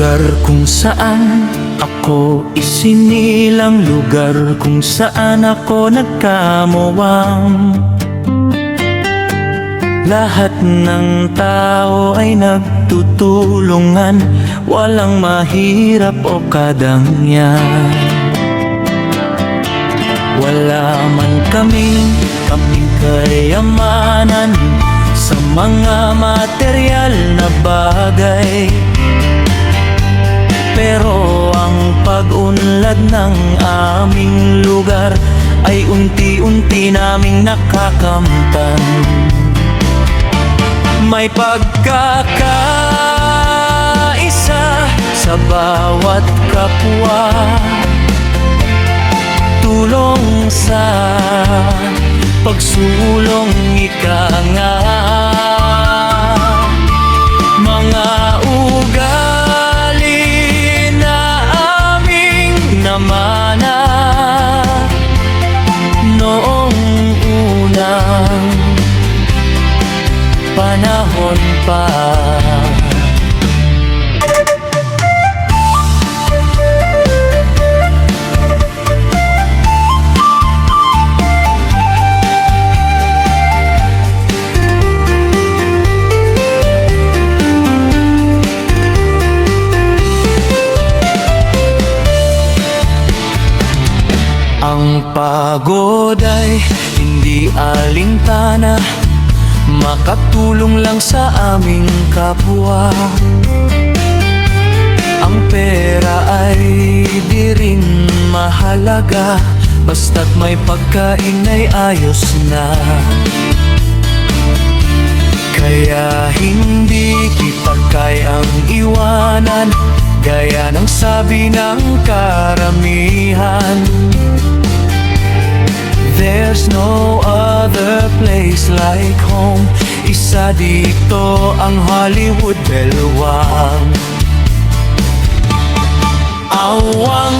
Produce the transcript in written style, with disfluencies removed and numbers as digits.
lugar kung saan ako isinilang, lugar kung saan ako nagkamuwang. Lahat ng tao ay nagtutulungan, walang mahirap o kadangyan. Wala man kaming kayamanan sa mga materyal na bagay, pero ang pag-unlad ng aming lugar ay unti-unti naming nakakamtan. May pagkakaisa sa bawat kapwa, tulong sa pagsulong, ika nga. Mga ugali na aming namana noong unang panahon pa. Ang pagod ay hindi alintana, makatulong lang sa aming kapwa. Ang pera ay di rin mahalaga, basta't may pagkain ay ayos na. Kaya hindi kita kayang iwanan, gaya ng sabi ng karamihan. There's no other place like home, isa dito ang Hollywood Belwang. Awang